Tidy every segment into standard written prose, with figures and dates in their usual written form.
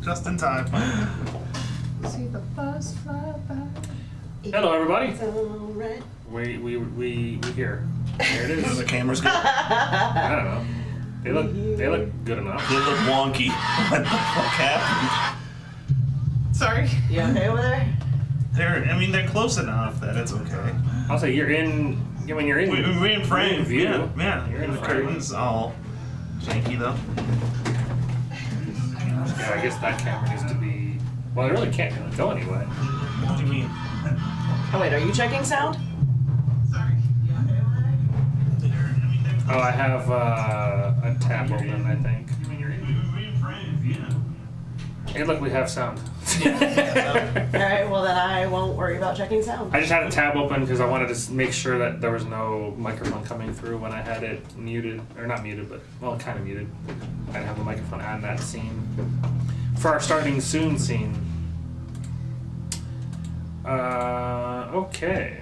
Just in time. See the bus fly by. Hello, everybody. It's all right. We here. There it is. The camera's good. I don't know. They look good enough. They look wonky. What the fuck happened? Sorry. You okay over there? They're close enough that it's okay. I'll say you're in. I mean, you're in. We're in frame. View. Yeah. You're in The frame. curtains all janky though. Yeah, I guess that camera needs to be. Well, it really can't really go anyway. What do you mean? Oh wait, are you checking sound? Sorry. Oh, I have a tab open, I think. Hey, look, we have sound. Alright, well then I won't worry about checking sound. I just had a tab open because I wanted to make sure that there was no microphone coming through when I had it muted, or not muted, but well, kind of muted. I didn't have the microphone on that scene for our starting soon scene. Okay.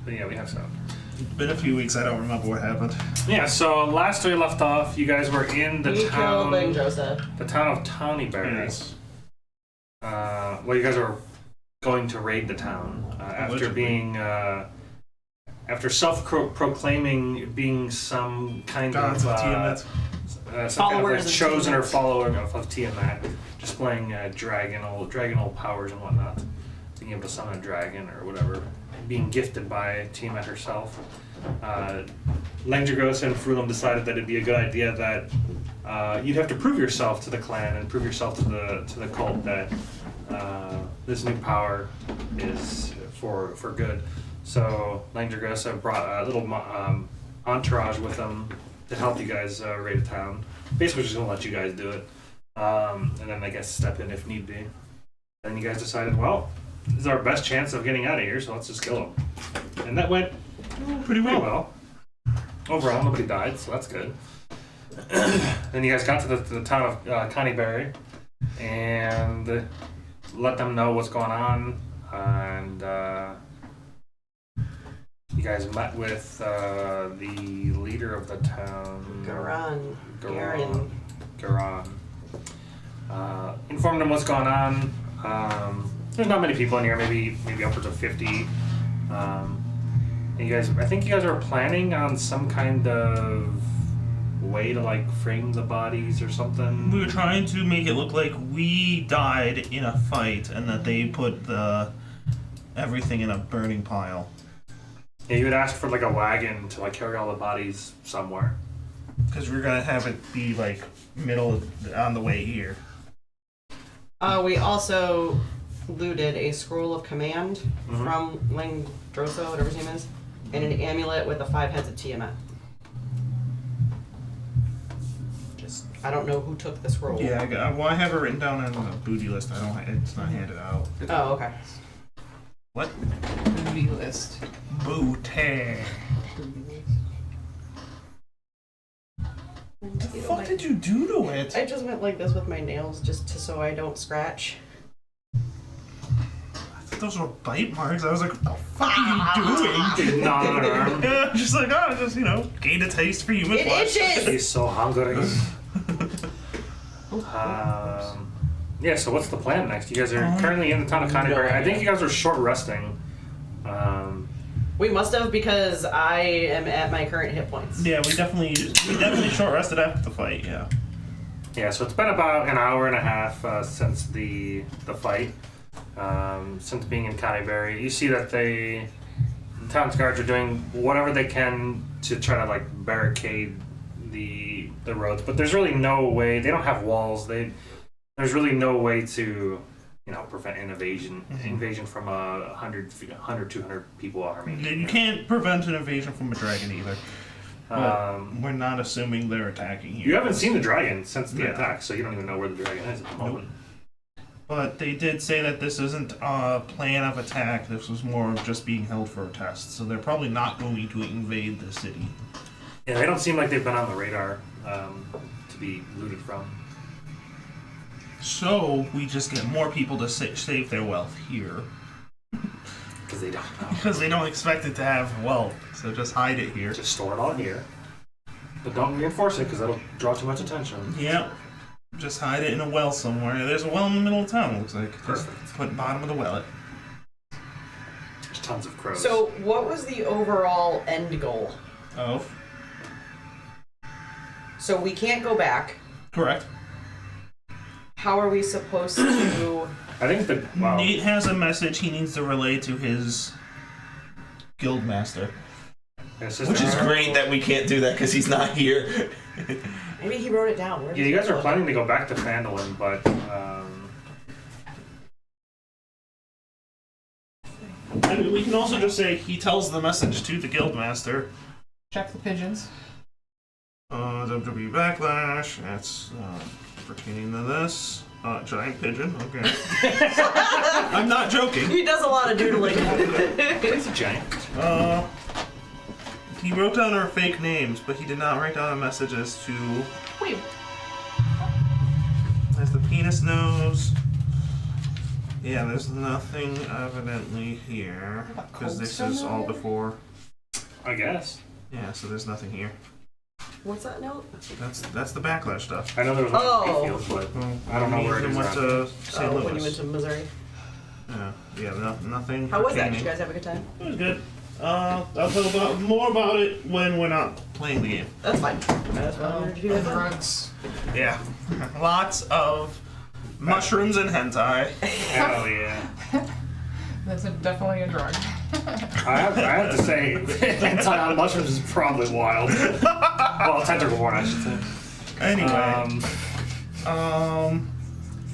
But yeah, we have sound. It's been a few weeks. I don't remember what happened. Yeah. So last we left off, you guys were in the We town. killed Joseph. The town of Tawnyberry. Yes. Well, you guys are going to raid the town after being, after self-proclaiming being some kind Gods of of Tiamat. some kind of like Followers of chosen or Tiamat. follower of Tiamat, displaying dragonal powers and whatnot, being able to summon a dragon or whatever, being gifted by Tiamat herself. Langdragosa and Frulum decided that it'd be a good idea that you'd have to prove yourself to the clan and prove yourself to the cult that this new power is for good. So Langdragosa brought a little entourage with them to help you guys raid a town. Basically, just gonna let you guys do it, and then I guess step in if need be. Then you guys decided, well, this is our best chance of getting out of here, so let's just kill them. And that went pretty well. Overall, nobody died, so that's good. Then you guys got to the town of Tawnyberry and let them know what's going on, and you guys met with the leader of the town, Garan. Garan. Informed them what's going on. There's not many people in here, maybe upwards of 50. And I think you guys are planning on some kind of way to like frame the bodies or something. We were trying to make it look like we died in a fight and that they put everything in a burning pile. Yeah, you would ask for like a wagon to like carry all the bodies somewhere. Because we're gonna have it be like middle on the way here. We also looted a scroll of command from Langdrosa, whatever his name is, and an amulet with the 5 heads of Tiamat. Just, I don't know who took the scroll. Yeah, I have it written down on the booty list. It's not handed out. Oh, okay. What? Booty list. Booty. What the fuck did you do to it? I just went like this with my nails just so I don't scratch. I thought those were bite marks. I was like, what the fuck are you doing? Not an arm. Yeah, just like, gained a taste for human It flesh. itches! He's so hungry. Yeah, so what's the plan next? You guys are currently in the town of Tawnyberry. I think you guys are short resting. We must have, because I am at my current hit points. Yeah, we definitely short rested after the fight. Yeah. Yeah, so it's been about an hour and a half since the fight. Since being in Tawnyberry, you see that the town's guards are doing whatever they can to try to like barricade the roads, but there's really no way. They don't have walls. There's really no way to prevent an invasion from a 100, 200 people army. You can't prevent an invasion from a dragon either. We're not assuming they're attacking here. You haven't seen the dragon since the attack, so you don't even know where the dragon is at the moment. But they did say that this isn't a plan of attack. This was more of just being held for a test. So they're probably not going to invade the city. Yeah, they don't seem like they've been on the radar to be looted from. So we just get more people to save their wealth here. Because they don't know. Because they don't expect it to have wealth. So just hide it here. Just store it all here. But don't reinforce it because that'll draw too much attention. Yep. Just hide it in a well somewhere. There's a well in the middle of town, looks like. Just Perfect. put bottom of the well. There's tons of crows. So, what was the overall end goal? Of? So we can't go back. Correct. How are we supposed to... I think wow. Nate has a message he needs to relay to his guild master. Which is great that we can't do that because he's not here. Maybe he wrote it down. Where did Yeah, he you guys wrote are it? planning to go back to Phandalin, but I mean, we can also just say he tells the message to the guild master. Check the pigeons. WWE Backlash. That's pertaining to this. Giant pigeon. Okay. I'm not joking. He does a lot of doodling. it's a giant. He wrote down our fake names, but he did not write down a message as to Wait. as the penis nose. Yeah, there's nothing evidently here because this is all before. I guess. Yeah, so there's nothing here. What's that note? That's the Backlash stuff. I know there was one Oh. in Mayfield, but Well, I don't know where it we is went now. to St. Louis. When you went to Missouri. Nothing. How was that? Did pertaining. you guys have a good time? It was good. I'll tell more about it when we're not playing the game. That's fine. That's what I wanted to do. Drugs. Yeah. Lots of mushrooms and hentai. Hell yeah. That's definitely a drug. I have to say, hentai on mushrooms is probably wild. Well, tentacle born, I should say. Anyway.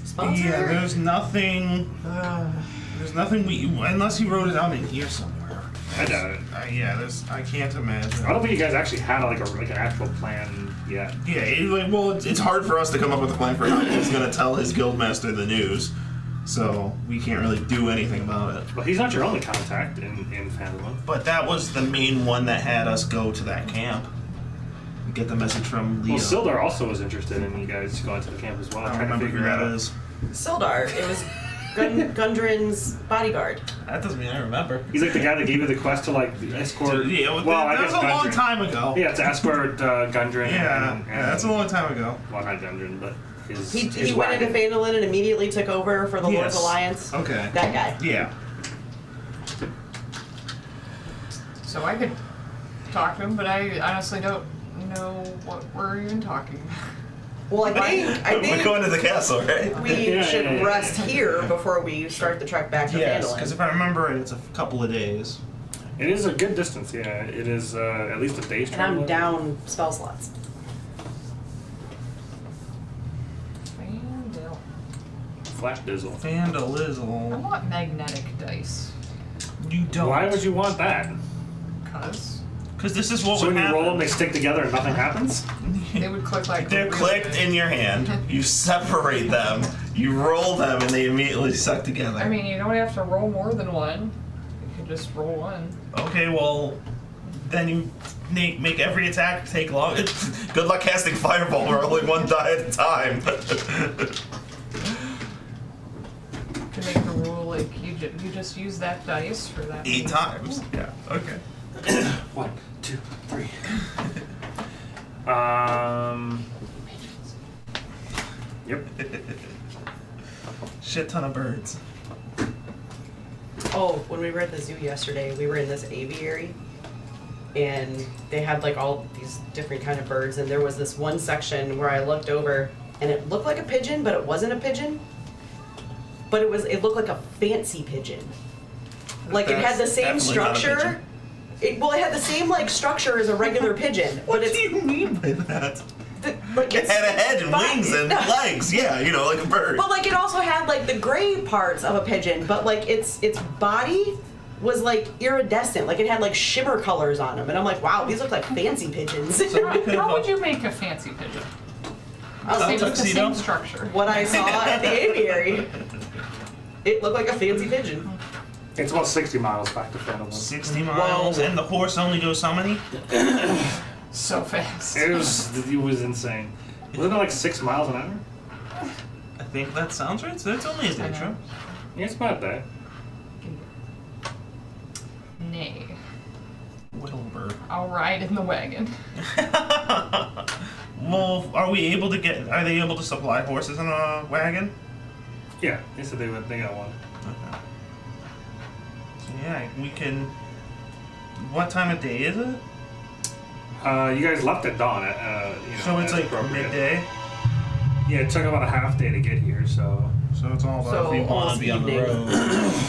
Sponsor? Yeah, there's nothing. There's nothing unless he wrote it down in here somewhere. I doubt it. I can't imagine. I don't think you guys actually had like an actual plan yet. Yeah, it's hard for us to come up with a plan for how he's gonna tell his guildmaster the news, so we can't really do anything about it. Well, he's not your only contact in Phandalin. But that was the main one that had us go to that camp. Get the message from Leo. Well, Sildar also was interested in you guys going to the camp as well, I don't trying to remember who figure that out. is. Sildar. It was Gundren's bodyguard. That doesn't mean I remember. He's like the guy that gave you the quest to like escort. Yeah, I that was guess a long Gundren. time ago. Yeah, to escort Gundren. Yeah, and, that's a long time ago. Well, not Gundren, but his. He his went into wagon. Phandalin and immediately took over for the Lord's Yes. Alliance. Okay. That guy. Yeah. So I could talk to him, but I honestly don't know what we're even talking about. Well, I We're think going to the castle, right? we Yeah, should yeah, yeah. rest here before we start the trek back to Yes, Phandalin. because if I remember it, it's a couple of days. It is a good distance, yeah. It is at least a day's And travel. I'm down spell slots. Fandel. Flat dizzle. I Vandalism. want magnetic dice. You don't. Why would you want that? Because Because this is what So would when you roll them, happen. they stick together and nothing happens? they would click like They're really clicked good. in your hand. You separate them. You roll them, and they immediately suck together. I mean, you don't have to roll more than one. You could just roll one. Okay, well, then you make every attack take long. Good luck casting Fireball. We're only one die at a time. To make the rule like you just use that dice for that. 8 times. Yeah. Okay. 1, 2, 3. Yep. Shit ton of birds. Oh, when we were at the zoo yesterday, we were in this aviary, and they had like all these different kind of birds, and there was this one section where I looked over, and it looked like a pigeon, but it wasn't a pigeon. But it looked like a fancy pigeon. Like it had the That's same definitely not a structure. pigeon. It had the same like structure as a regular pigeon, What but it's do you mean by that? like It had a head and wings and legs. Yeah, like a bird. But like it also had like the gray parts of a pigeon, but like its body was like iridescent, like it had like shimmer colors on them, and I'm like, wow, these look like fancy pigeons. How would you make a fancy pigeon? I was Same, like, it's the tuxedo? same structure. what I saw at the aviary, it looked like a fancy pigeon. It's about 60 miles back to Phandalin. 60 miles, and the horse only goes how many? So fast. It was insane. Wasn't it like 6 miles an hour? I think that sounds right. So it's only a day trip. Yeah, it's about that. Nay. Wilbur. I'll ride in the wagon. Well, are they able to supply horses in a wagon? Yeah, they said they got one. Okay. So yeah, we can. What time of day is it? You guys left at dawn. So it's as like appropriate. midday. Yeah, it took about a half day to get here, so. So it's all about So if we want almost to be on the evening. road.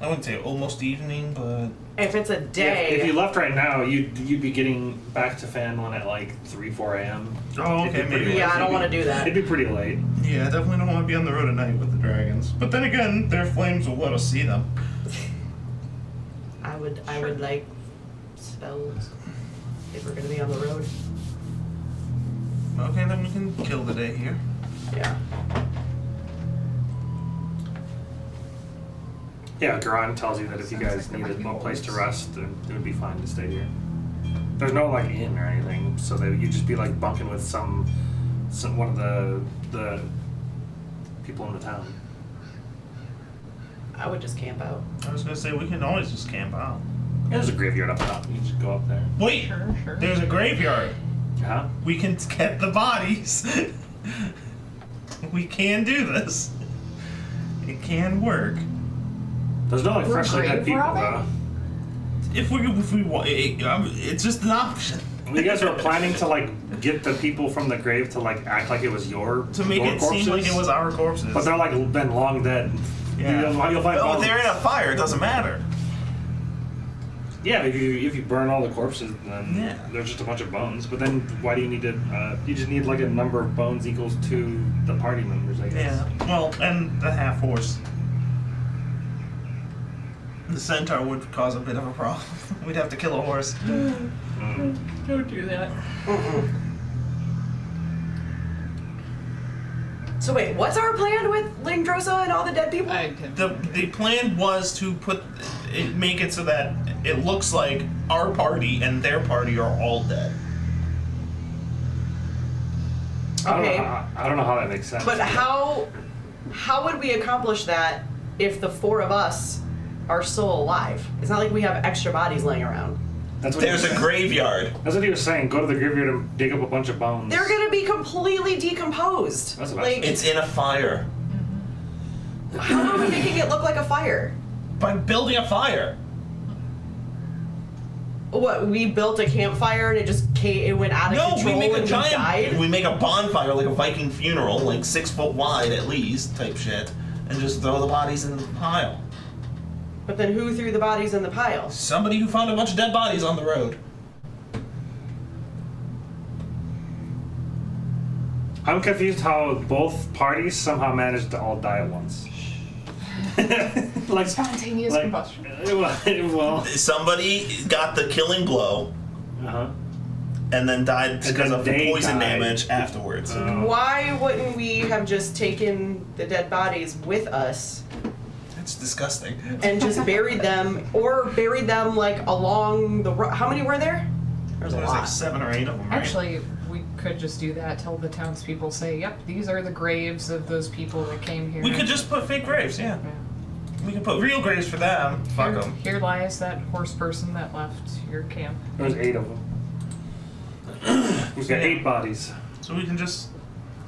I wouldn't say almost evening, but If it's a day, If you left right now, you'd be getting back to Fanwin at like 3-4 a.m. oh, It'd be okay, pretty maybe. late. Yeah, I don't wanna do that. It'd be pretty late. Yeah, I definitely don't want to be on the road at night with the dragons. But then again, their flames will let us see them. I would like spells if we're gonna be on the road. Okay, then we can kill the day here. Yeah. Yeah, Garan tells you that if you Sounds guys like there might needed be a place to wolves. rest, then it would be fine to stay here. There's no like inn or anything, so that you'd just be like bunking with some one of the people in the town. I would just camp out. I was gonna say we can always just camp out. Yeah, there's a graveyard up top. You just go up there. Wait, Sure. there's a graveyard. Huh? We can get the bodies. We can do this. It can work. There's no like We're freshly dead grave people though. robbing? If we want, it's just an option You guys were planning to like get the people from the grave to like act like it was your to make your it corpses, seem like it was our corpses. but they're like been long dead. Yeah. You'll find Oh, bones. they're in a fire. It doesn't matter. Yeah, if you burn all the corpses, then Yeah. there's just a bunch of bones. But then why do you need to? You just need like a number of bones equals to the party members, I guess. Yeah. Well, and the half horse. The centaur would cause a bit of a problem. We'd have to kill a horse. Mm. Don't do that. So wait, what's our plan with Lingdrosa and all the dead people? I did. The plan was to make it so that it looks like our party and their party are all dead. Okay. I don't know how that makes sense. But how would we accomplish that if the four of us are still alive? It's not like we have extra bodies laying around. That's what There's he a was, graveyard. that's what he was saying. Go to the graveyard and dig up a bunch of bones. They're gonna be completely decomposed. That's what I like, It's in a fire. how are we making it look like a fire? By building a fire. What, we built a campfire and it went out of No, control we make a and giant. we died? We make a bonfire like a Viking funeral, like 6 foot wide at least, type shit, and just throw the bodies in the pile. But then who threw the bodies in the pile? Somebody who found a bunch of dead bodies on the road. I'm confused how both parties somehow managed to all die at once. like Spontaneous like, combustion. well, Somebody got the killing blow uh-huh. and then died And because then of the they poison died. damage afterwards. Why wouldn't we have just taken the dead bodies with us It's disgusting. and just buried them, or buried them like along the road? How many were there? There's a There's lot. like 7 or 8 of them. Right? Actually, we could just do that. Tell the townspeople, say, "Yep, these are the graves of those people that came here." We could just put fake graves. Yeah. Yeah. We could put real graves for them. Fuck Here, them. here lies that horse person that left your camp. There's 8 of them. We've got 8 bodies. So we can just.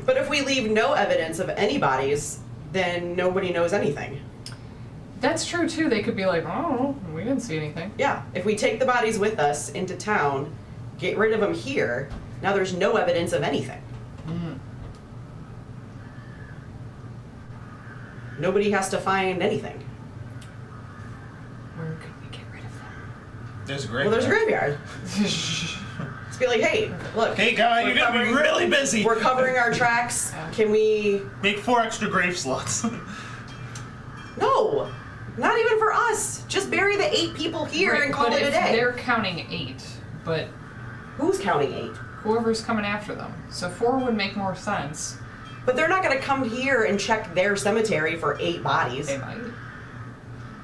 But if we leave no evidence of any bodies, then nobody knows anything. That's true too. They could be like, "Oh, we didn't see anything." Yeah, if we take the bodies with us into town, get rid of them here, now there's no evidence of anything. Nobody has to find anything. Where could we get rid of them? There's a Well, grave. there's a graveyard. Let's be like, hey, look. Hey guy, we're you're gonna be covering- really busy. We're covering our tracks. Yeah. Can we? Make 4 extra grave slots. No, not even for us. Just bury the 8 people here Right, and call but it a if day. They're counting 8, but Who's counting 8? whoever's coming after them. So 4 would make more sense. But they're not gonna come here and check their cemetery for 8 bodies. They might.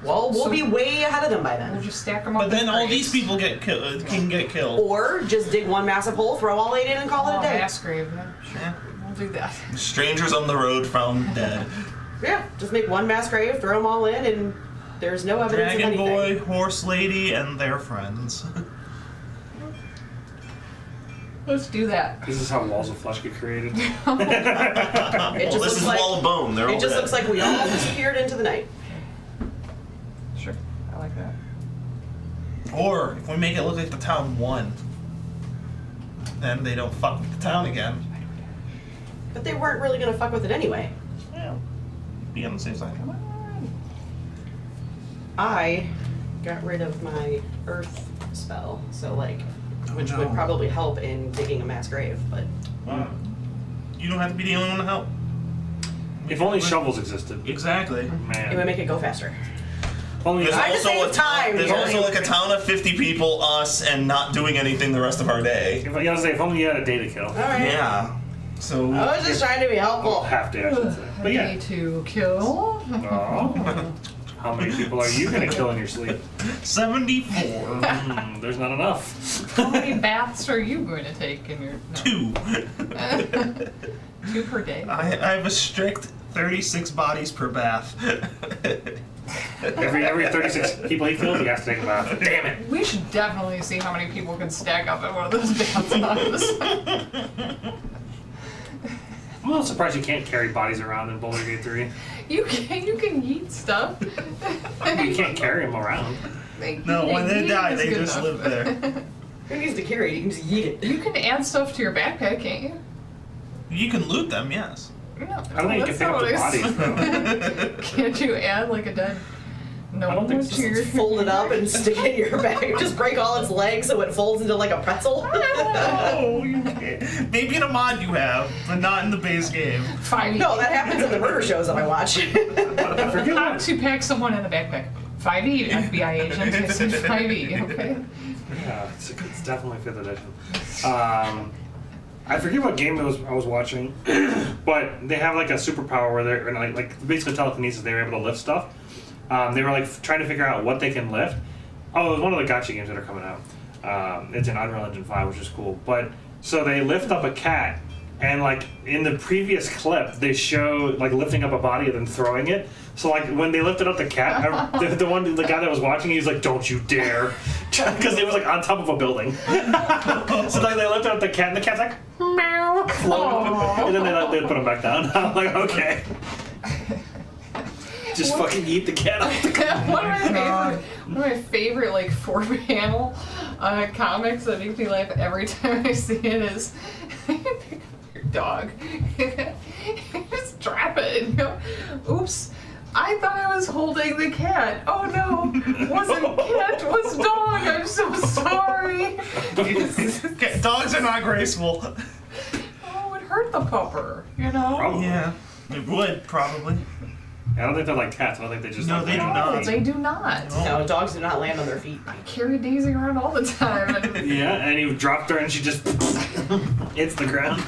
Well, we'll So- be way ahead of them by We'll then. just stack them up. But then in all graves. these people can get killed. Or just dig one massive hole, throw all 8 in, and call it Oh, a day. mass grave. Yeah, sure. Yeah. We'll do that. Strangers on the road found dead. Yeah, just make one mass grave, throw them all in, and There's no evidence of Dragon anything. Boy, Horse Lady, and their friends. Let's do that. This is how walls of flesh get created. It Well, just this looks is like wall of bone. They're it all just dead. looks like we all disappeared into the night. Sure. I like that. Or if we make it look like the town won, then they don't fuck with the town again. But they weren't really gonna fuck with it anyway. Yeah. Be on the safe side. Come on. I got rid of my earth spell, so like, which no. would probably help in digging a mass grave, but You don't have to be the only one to help. If only shovels existed. Exactly. it would Man. make it go faster. Only There's I just also save a time There's here. also like a town of 50 people, us, and not doing anything the rest of our day. If, I was say, if only you had a day to kill. Alright. Yeah. So I was just trying to be helpful. Half day, I should say. But Day yeah. to kill. Oh. How many people are you gonna kill in your sleep? 74. There's not enough. How many baths are you going to take in your... No. 2. 2 per day? I have a strict 36 bodies per bath. Every 36 people he kills, he has to take a bath. Damn it. We should definitely see how many people can stack up in one of those bathtubs. I'm a little surprised you can't carry bodies around in Boulder Gate 3. You can eat stuff. You can't carry them around. No, when they eating die, is they good just enough. live there. Who needs to carry it? You can just eat it. You can add stuff to your backpack, can't you? You can loot them, yes. No, I don't think you can pick up the bodies, though. Can't you add like a dead? No, I don't think to so. your... Fold it up and stick it in your bag. Just break all its legs so it folds into like a pretzel. Oh, you can't. Maybe in a mod you have, but not in the base game. 5e. No, that happens in the murder shows that I watch. I forget How what. to pack someone in a backpack. 5e, FBI agent. I said 5e, okay? Yeah, it's definitely 5th edition. I forget what game I was watching, but they have like a superpower where they're like basically telekinesis. They were able to lift stuff. They were like trying to figure out what they can lift. Oh, it was one of the gacha games that are coming out. It's in Unreal Engine 5, which is cool. But so they lift up a cat, and like in the previous clip, they show like lifting up a body and then throwing it. So like when they lifted up the cat, the guy that was watching, he was like, "Don't you dare!" Because it was like on top of a building. So like they lifted up the cat, and the cat's like, "Meow," floating, and then they put him back down. I'm like, okay. Just fucking eat the cat off the one of my favorite like 4-panel comics that makes me laugh every time I see it is pick up your dog. Just drop it and go, oops. I thought I was holding the cat. Oh no, wasn't cat, was dog. I'm so sorry. Okay, dogs are not graceful. Oh, it hurt the pupper, you know? Probably. Yeah, it would, probably. I don't think they're like cats. I don't think they just. No, like they do lay on not. their No, feet. they do not. No, dogs do not land on their feet. I carry Daisy around all the time. And Yeah, and you dropped her and she just hits the ground.